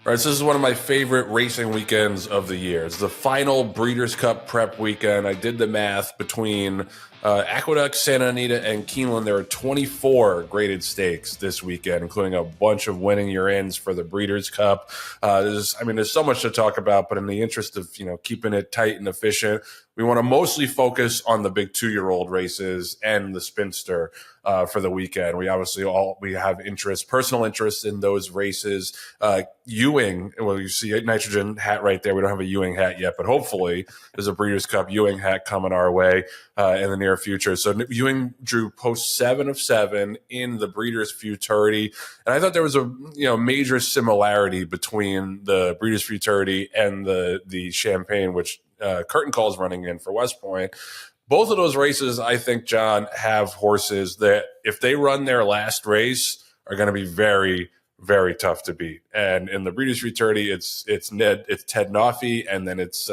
All right, so this is one of my favorite racing weekends of the year. It's the final Breeders' Cup prep weekend. I did the math between Aqueduct, Santa Anita, and Keeneland. There are 24 graded stakes this weekend, including a bunch of winning year-ends for the Breeders' Cup. There's so much to talk about, but in the interest of keeping it tight and efficient, we want to mostly focus on the big 2-year-old races and the Spinster for the weekend. We have personal interest in those races. Ewing, well, you see a nitrogen hat right there. We don't have a Ewing hat yet, but hopefully there's a Breeders' Cup Ewing hat coming our way in the near future. So Ewing drew post 7 of 7 in the Breeders' Futurity, and I thought there was a major similarity between the Breeders' Futurity and the Champagne, which Curtain Call is running in for West Point. Both of those races, I think, John, have horses that if they run their last race are going to be very, very tough to beat. And in the Breeders' Futurity, it's Ted Noffey, and then it's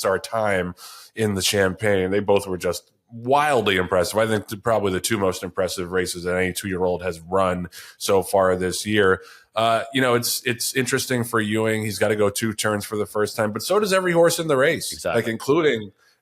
Our Time in the Champagne. They both were just wildly impressive. I think probably the two most impressive races that any 2-year-old has run so far this year. It's interesting for Ewing. He's got to go 2 turns for the first time, but so does every horse in the race, exactly. like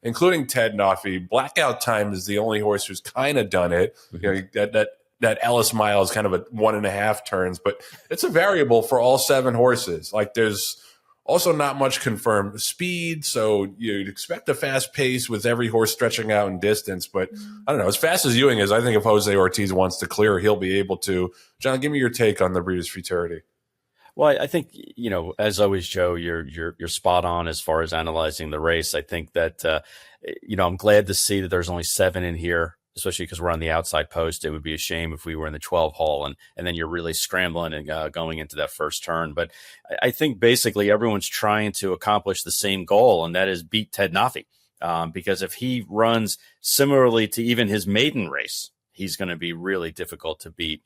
including Ted Noffey. Blackout Time is the only horse who's kind of done it. Mm-hmm. That Ellis Mile is kind of a 1.5 turns, but it's a variable for all 7 horses. Like there's also not much confirmed speed, so you'd expect a fast pace with every horse stretching out in distance. But I don't know, as fast as Ewing is, I think if Jose Ortiz wants to clear, he'll be able to. John, give me your take on the Breeders' Futurity. Well, I think, as always, Joe, you're spot on as far as analyzing the race. I think that, I'm glad to see that there's only 7 in here, especially because we're on the outside post. It would be a shame if we were in the 12 hole and then you're really scrambling and going into that first turn. But I think basically everyone's trying to accomplish the same goal, and that is beat Ted Noffey. Because if he runs similarly to even his maiden race, he's going to be really difficult to beat.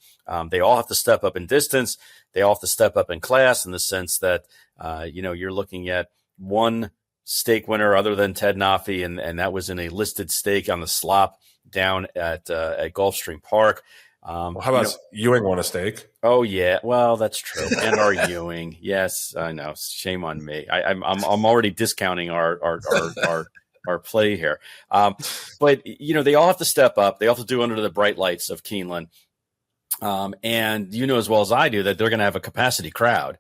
They all have to step up in distance. They all have to step up in class in the sense that, you're looking at one stake winner other than Ted Noffey, and that was in a listed stake on the slop down at Gulfstream Park. How about Ewing won a stake? Oh yeah, well that's true. And our Ewing, yes, I know. Shame on me. I'm already discounting our play here. But they all have to step up. They all have to do under the bright lights of Keeneland. And as well as I do that they're going to have a capacity crowd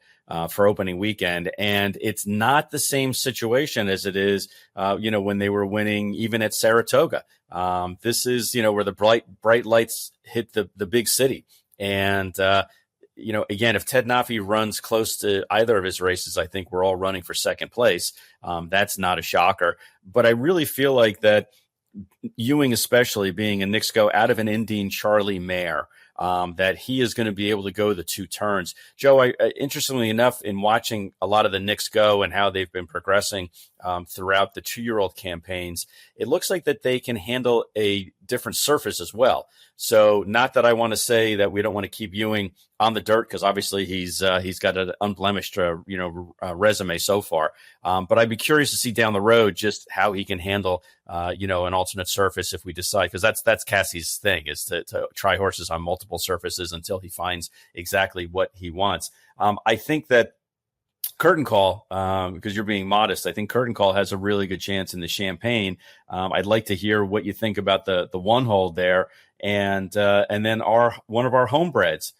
for opening weekend. And it's not the same situation as it is, when they were winning even at Saratoga. This is, where the bright lights hit the big city. And, again, if Ted Noffey runs close to either of his races, I think we're all running for second place. That's not a shocker. But I really feel like that Ewing, especially being a Knicks Go out of an Indian Charlie mare, that he is going to be able to go the 2 turns. Joe, interestingly enough, in watching a lot of the Knicks Go and how they've been progressing throughout the 2-year-old campaigns, it looks like that they can handle a different surface as well. So not that I want to say that we don't want to keep Ewing on the dirt, because obviously he's got an unblemished resume so far. But I'd be curious to see down the road just how he can handle an alternate surface if we decide, because that's Cassie's thing, is to try horses on multiple surfaces until he finds exactly what he wants. I think that Curtain Call, because you're being modest, I think Curtain Call has a really good chance in the Champagne. I'd like to hear what you think about the 1 hole there, and then one of our homebreds,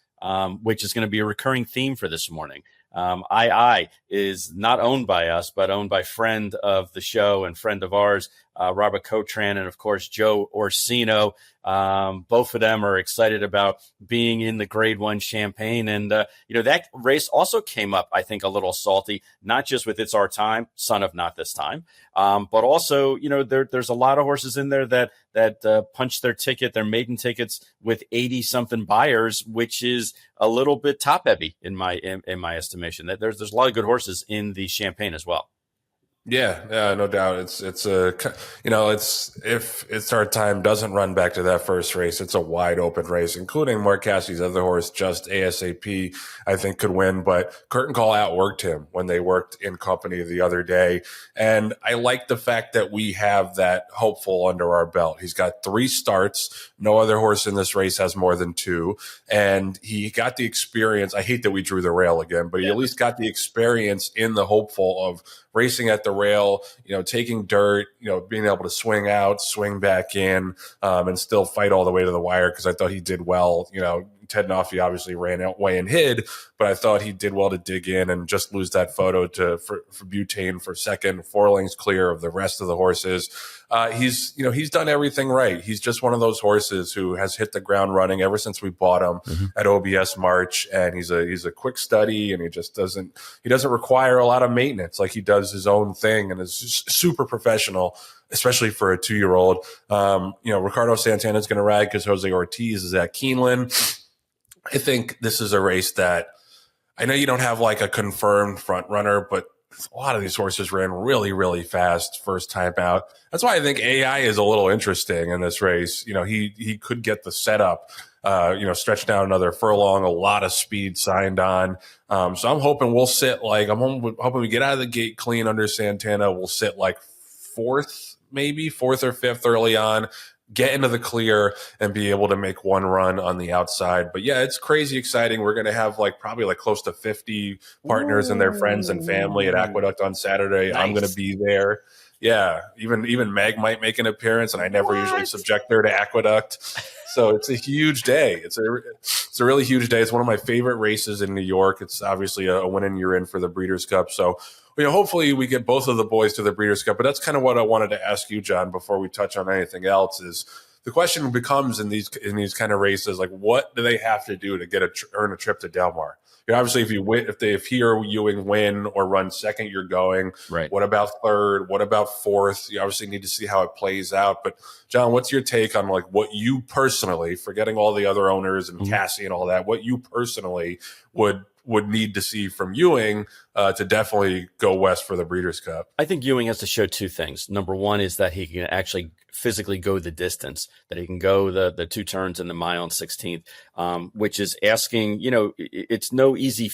which is going to be a recurring theme for this morning. I is not owned by us, but owned by friend of the show and friend of ours, Robert Cotran, and of course, Joe Orsino. Both of them are excited about being in the Grade 1 Champagne. And, that race also came up, I think, a little salty, not just with It's Our Time, son of Not This Time, but also, there's a lot of horses in there that punched their ticket, their maiden tickets with 80-something buyers, which is a little bit top-heavy in my estimation. That there's a lot of good horses in the Champagne as well. Yeah, no doubt. It's a, it's if it's our time doesn't run back to that first race, it's a wide open race, including Mark Cassie's other horse, Just ASAP, I think could win, but Curtain Call outworked him when they worked in company the other day. And I like the fact that we have that hopeful under our belt. He's got 3 starts. No other horse in this race has more than 2. And he got the experience. I hate that we drew the rail again, but he at least got the experience in the hopeful of racing at the rail, taking dirt, being able to swing out, swing back in, and still fight all the way to the wire, because I thought he did well. Ted Nuffy obviously ran away and hid, but I thought he did well to dig in and just lose that photo for Butane for second, 4 lengths clear of the rest of the horses. He's done everything right. He's just one of those horses who has hit the ground running ever since we bought him at OBS March, and he's a quick study, and he doesn't require a lot of maintenance. Like, he does his own thing and is just super professional, especially for a 2-year-old. Ricardo Santana is going to ride because Jose Ortiz is at Keeneland. I think this is a race that, I know you don't have like a confirmed front runner, but a lot of these horses ran really, really fast first time out. That's why I think AI is a little interesting in this race. He could get the setup, stretch down another furlong, a lot of speed signed on. So I'm hoping we'll sit I'm hoping we get out of the gate clean under Santana. We'll sit like 4th or 5th early on, get into the clear, and be able to make one run on the outside. But yeah, it's crazy exciting. We're going to have probably close to 50 partners and their friends and family at Aqueduct on Saturday. Nice. I'm going to be there. Yeah, even Meg might make an appearance, and I never usually subject her to Aqueduct. So it's a huge day. It's a really huge day. It's one of my favorite races in New York. It's obviously a win and you're in for the Breeders' Cup. So hopefully we get both of the boys to the Breeders' Cup. But that's kind of what I wanted to ask you, John, before we touch on anything else. Is the question becomes in these kind of races, what do they have to do to earn a trip to Del Mar? Obviously, if you win, if he or Ewing win or run second, you're going. Right. What about third? What about fourth? You obviously need to see how it plays out. But John, what's your take on what you personally, forgetting all the other owners and Cassie and all that, what you personally would need to see from Ewing to definitely go west for the Breeders' Cup? I think Ewing has to show 2 things. Number one is that he can actually physically go the distance, that he can go the 2 turns in the mile and 16th, which is asking, it's no easy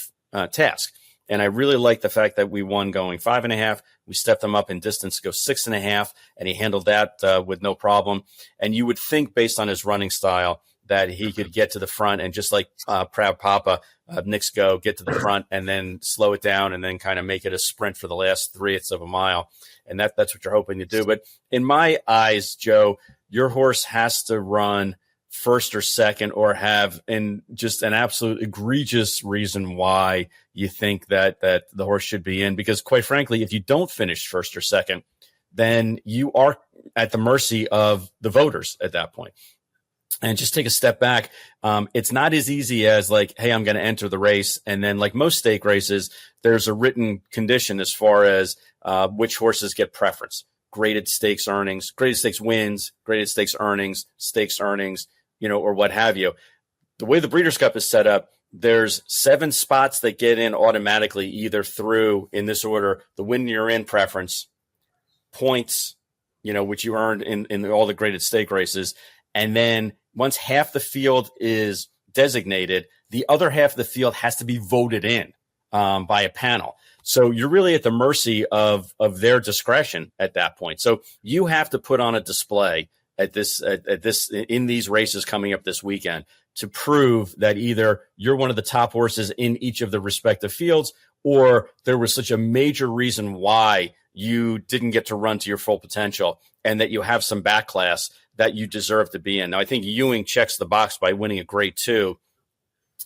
task. And I really like the fact that we won going 5.5. We stepped him up in distance to go 6.5, and he handled that with no problem. And you would think, based on his running style, that he could get to the front and just like Proud Papa, Nick's Go, get to the front and then slow it down and then kind of make it a sprint for the last 3/8 of a mile. And that's what you're hoping to do. But in my eyes, Joe, your horse has to run first or second or have just an absolute egregious reason why you think that the horse should be in. Because quite frankly, if you don't finish first or second, then you are at the mercy of the voters at that point. And just take a step back. It's not as easy as hey, I'm going to enter the race. And then like most stake races, there's a written condition as far as which horses get preference. Graded stakes earnings, graded stakes wins, graded stakes earnings, or what have you. The way the Breeders' Cup is set up, there's 7 spots that get in automatically, either through, in this order, the win you're in preference, points, which you earned in all the graded stake races. And then once half the field is designated, the other half of the field has to be voted in by a panel. So you're really at the mercy of their discretion at that point. So you have to put on a display in these races coming up this weekend to prove that either you're one of the top horses in each of the respective fields, or there was such a major reason why you didn't get to run to your full potential and that you have some back class that you deserve to be in. Now, I think Ewing checks the box by winning a grade 2.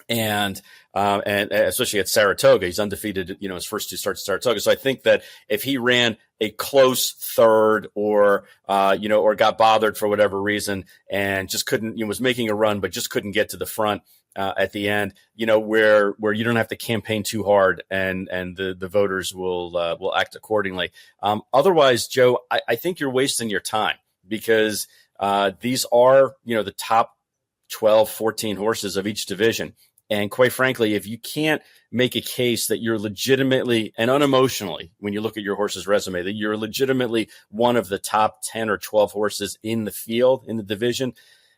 And especially at Saratoga, he's undefeated, his first 2 starts at Saratoga. So I think that if he ran a close third or got bothered for whatever reason and just couldn't, was making a run, but just couldn't get to the front at the end, where you don't have to campaign too hard and the voters will act accordingly. Otherwise, Joe, I think you're wasting your time because these are, the top 12, 14 horses of each division. And quite frankly, if you can't make a case that you're legitimately and unemotionally, when you look at your horse's resume, that you're legitimately one of the top 10 or 12 horses in the field, in the division,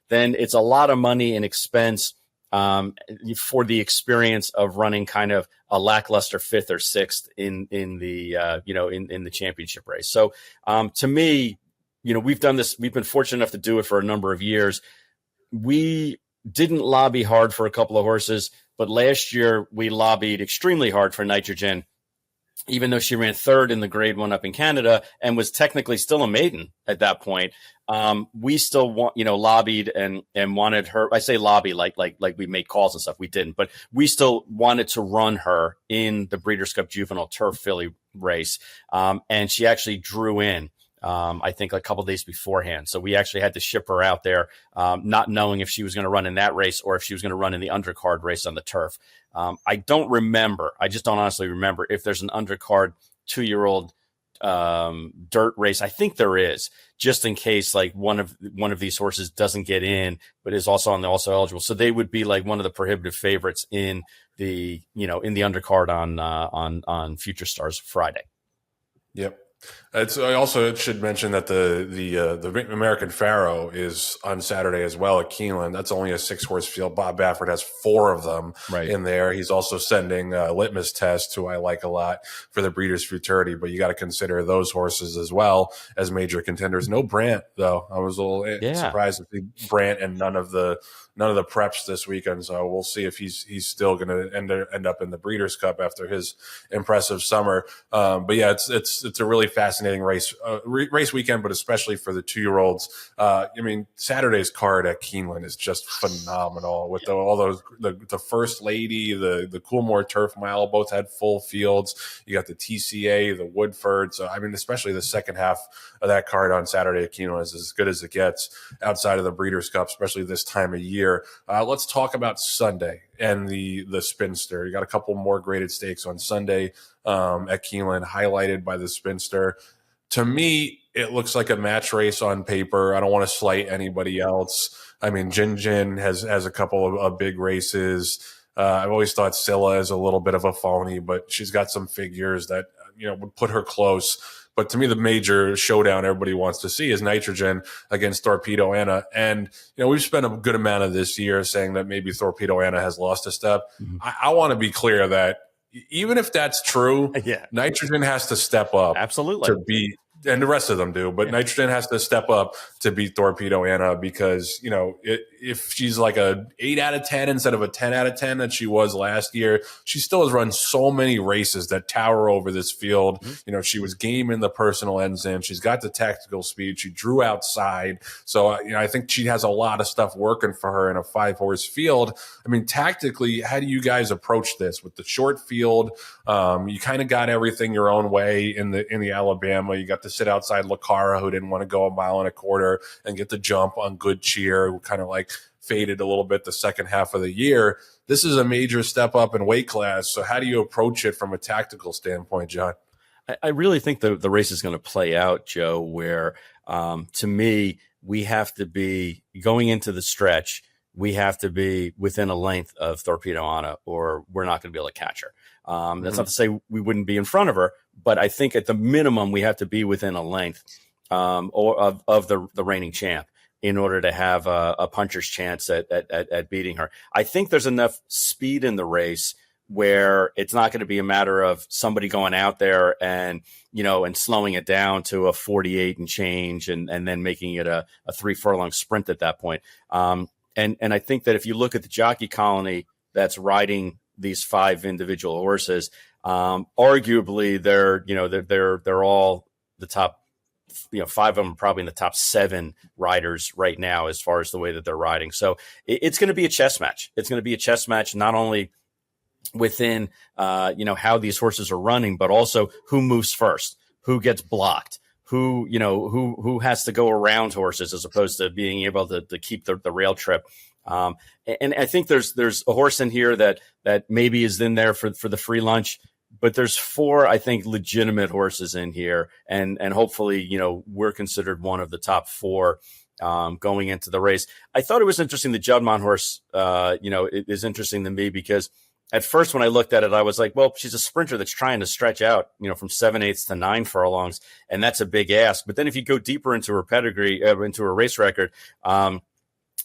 then it's a lot of money and expense for the experience of running kind of a lackluster fifth or sixth in the championship race. So to me, we've done this. We've been fortunate enough to do it for a number of years. We didn't lobby hard for a couple of horses, but last year we lobbied extremely hard for Nitrogen, even though she ran third in the grade one up in Canada and was technically still a maiden at that point. We still lobbied and wanted her. I say lobby like we made calls and stuff. We didn't, but we still wanted to run her in the Breeders' Cup Juvenile Turf Filly race. And she actually drew in, I think a couple of days beforehand. So we actually had to ship her out there, not knowing if she was going to run in that race or if she was going to run in the undercard race on the turf. I don't honestly remember if there's an undercard 2-year-old dirt race. I think there is, just in case like one of these horses doesn't get in, but is also eligible. So they would be like one of the prohibitive favorites in the undercard on Future Stars Friday. Yep. It should mention that the American Pharaoh is on Saturday as well at Keeneland. That's only a 6-horse field. Bob Baffert has 4 of them in there. He's also sending Litmus Test, who I like a lot, for the Breeders' Futurity. But you got to consider those horses as well as major contenders. No Brandt though. I was a little surprised to see Brandt and none of the preps this weekend. So we'll see if he's still going to end up in the Breeders' Cup after his impressive summer. But yeah, it's a really fascinating race weekend, but especially for the 2-year-olds. Saturday's card at Keeneland is just phenomenal with all those, the First Lady, the Coolmore Turf Mile, both had full fields. You got the TCA, the Woodford. So, especially the second half of that card on Saturday at Keeneland is as good as it gets outside of the Breeders' Cup, especially this time of year. Let's talk about Sunday and the Spinster. You got a couple more graded stakes on Sunday at Keeneland, highlighted by the Spinster. To me, it looks like a match race on paper. I don't want to slight anybody else. Jin has a couple of big races. I've always thought Scylla is a little bit of a phony, but she's got some figures that would put her close. But to me, the major showdown everybody wants to see is Nitrogen against Torpedo Anna. And, we've spent a good amount of this year saying that maybe Torpedo Anna has lost a step. Mm-hmm. I want to be clear that even if that's true, Nitrogen has to step up. Absolutely. To beat, and the rest of them do, but Nitrogen has to step up to beat Torpedo Anna because, if she's like a 8 out of 10 instead of a 10 out of 10 that she was last year, she still has run so many races that tower over this field. Mm-hmm. She was game in the personal ensign. She's got the tactical speed. She drew outside. So, I think she has a lot of stuff working for her in a 5-horse field. Tactically, how do you guys approach this with the short field? You kind of got everything your own way in the Alabama. You got to sit outside Lacara, who didn't want to go 1.25 miles, and get the jump on Good Cheer, who kind of like faded a little bit the second half of the year. This is a major step up in weight class. So how do you approach it from a tactical standpoint, John? I really think the race is going to play out, Joe, where to me, we have to be going into the stretch. We have to be within a length of Torpedo Anna, or we're not going to be able to catch her. That's not to say we wouldn't be in front of her, but I think at the minimum we have to be within a length of the reigning champ in order to have a puncher's chance at beating her. I think there's enough speed in the race where it's not going to be a matter of somebody going out there and slowing it down to a 48 and change and then making it a 3-furlong sprint at that point. And I think that if you look at the jockey colony that's riding these 5 individual horses, arguably they're all the top, 5 of them are probably in the top 7 riders right now as far as the way that they're riding. So it's going to be a chess match. It's going to be a chess match, not only within, how these horses are running, but also who moves first, who gets blocked, who has to go around horses as opposed to being able to keep the rail trip. And I think there's a horse in here that maybe is in there for the free lunch, but there's 4, I think, legitimate horses in here. And hopefully, we're considered one of the top 4 going into the race. I thought it was interesting. The Juddmonte horse, it is interesting to me because at first when I looked at it, I was like, well, she's a sprinter that's trying to stretch out, from 7/8 to 9 furlongs, and that's a big ask. But then if you go deeper into her pedigree, into her race record,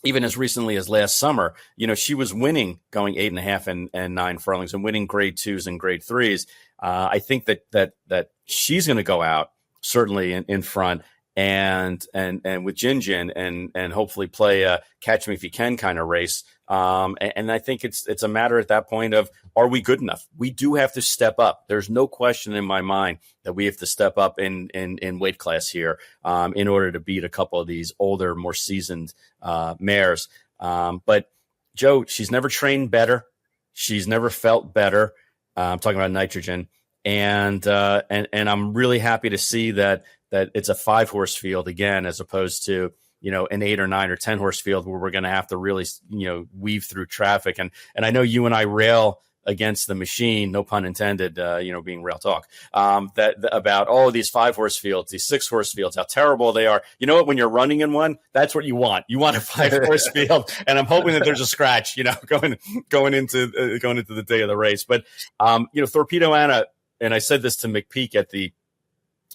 even as recently as last summer, she was winning going 8.5 and 9 furlongs and winning grade 2s and grade 3s. I think that she's going to go out certainly in front and with Jin and hopefully play a catch me if you can kind of race. And I think it's a matter at that point of, are we good enough? We do have to step up. There's no question in my mind that we have to step up in weight class here in order to beat a couple of these older, more seasoned mares. But Joe, she's never trained better. She's never felt better. I'm talking about Nitrogen. And I'm really happy to see that it's a 5-horse field again, as opposed to, an 8 or 9 or 10 horse field where we're going to have to really, weave through traffic. And I know you and I rail against the machine, no pun intended, being rail talk, about these 5-horse fields, these 6-horse fields, how terrible they are. You know what? When you're running in one, that's what you want. You want a 5-horse field. And I'm hoping that there's a scratch, going into the day of the race. But, Torpedo Anna, and I said this to McPeak at the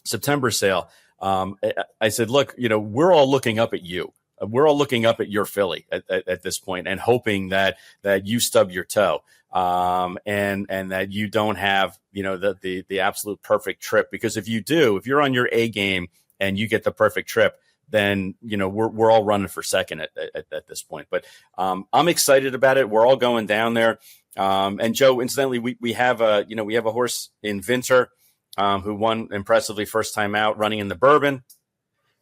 September sale. I said, look, we're all looking up at you. We're all looking up at your filly at this point and hoping that you stub your toe, and that you don't have, the absolute perfect trip. Because if you do, if you're on your A game and you get the perfect trip, then, we're all running for second at this point. But I'm excited about it. We're all going down there. And Joe, incidentally, we have a horse in Vinter, who won impressively first time out running in the Bourbon.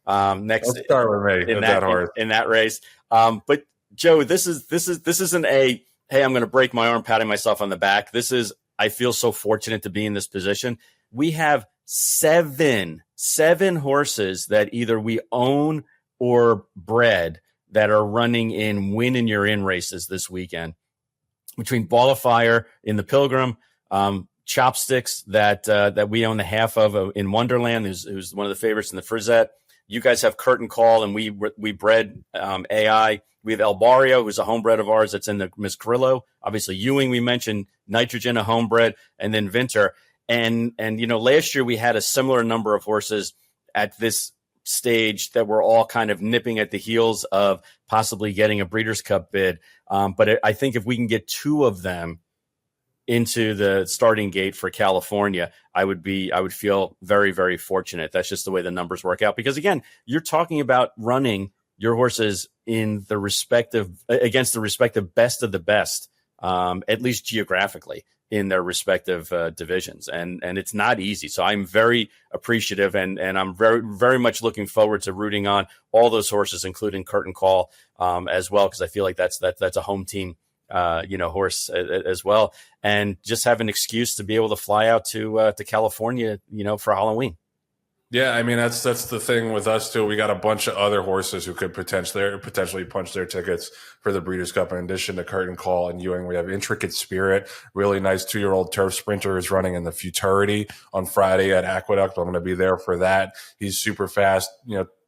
Next, let's start with me in that race. But Joe, this isn't a, hey, I'm going to break my arm patting myself on the back. This is, I feel so fortunate to be in this position. We have seven horses that either we own or bred that are running in win and you're in races this weekend, between Ball of Fire in the Pilgrim, Chopsticks that we own the half of in Wonderland, who's one of the favorites in the Frizette. You guys have Curtain Call, and we bred AI. We have El Barrio, who's a homebred of ours that's in the Miss Carrillo. Obviously, Ewing, we mentioned Nitrogen, a homebred, and then Vinter. And last year we had a similar number of horses at this stage that were all kind of nipping at the heels of possibly getting a Breeders' Cup bid. But I think if we can get 2 of them into the starting gate for California, I would feel very, very fortunate. That's just the way the numbers work out. Because again, you're talking about running your horses in the against the respective best of the best, at least geographically in their respective divisions. And it's not easy. So I'm very appreciative and I'm very, very much looking forward to rooting on all those horses, including Curtain Call, as well. Cause I feel like that's a home team horse as well, and just have an excuse to be able to fly out to California, for Halloween. Yeah, I mean that's the thing with us too. We got a bunch of other horses who could potentially punch their tickets for the Breeders' Cup. In addition to Curtain Call and Ewing, we have Intricate Spirit, really nice 2-year-old turf sprinter, is running in the Futurity on Friday at Aqueduct. I'm going to be there for that. He's super fast,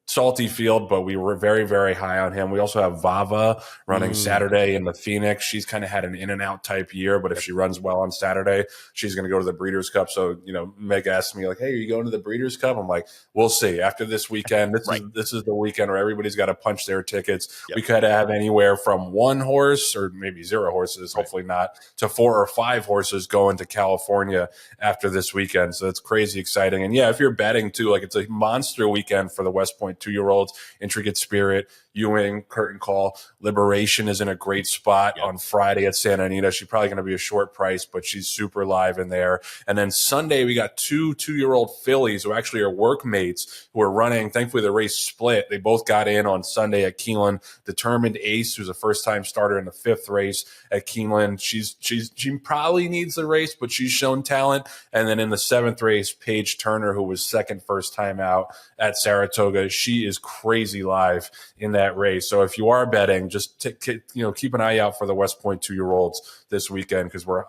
salty field, but we were very, very high on him. We also have Vava running Saturday in the Phoenix. She's kind of had an in and out type year, but if she runs well on Saturday, she's going to go to the Breeders' Cup. So, Meg asked me like, hey, are you going to the Breeders' Cup? I'm like, we'll see. After this weekend, this is the weekend where everybody's got to punch their tickets. Yep. We could have anywhere from 1 horse or maybe 0 horses, hopefully not, to 4 or 5 horses going to California after this weekend. So it's crazy exciting. And yeah, if you're betting too, like it's a monster weekend for the West Point 2-year-olds. Intricate Spirit, Ewing, Curtain Call. Liberation is in a great spot on Friday at Santa Anita. She's probably going to be a short price, but she's super live in there. And then Sunday, we got 2 2-year-old fillies who actually are workmates who are running. Thankfully, the race split. They both got in on Sunday at Keeneland. Determined Ace, who's a first-time starter in the 5th race at Keeneland. She probably needs the race, but she's shown talent. And then in the 7th race, Paige Turner, who was second first time out at Saratoga. She is crazy live in that that race. So if you are betting, just keep an eye out for the West Point 2-year-olds this weekend, because we're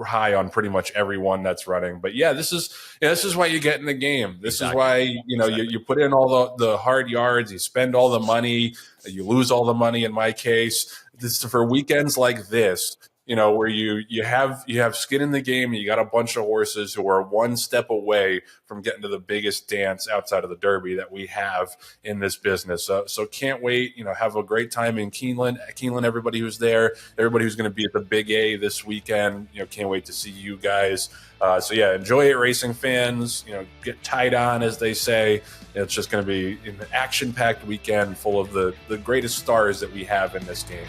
high on pretty much everyone that's running. But yeah, this is why you get in the game. This is why you put in all the hard yards, you spend all the money, you lose all the money. In my case, this for weekends like this, where you have skin in the game, and you got a bunch of horses who are one step away from getting to the biggest dance outside of the Derby that we have in this business. So can't wait. Have a great time in Keeneland. Everybody who's there, everybody who's going to be at the Big A this weekend. Can't wait to see you guys. So yeah, enjoy it, racing fans. Get tied on, as they say. It's just going to be an action-packed weekend full of the greatest stars that we have in this game.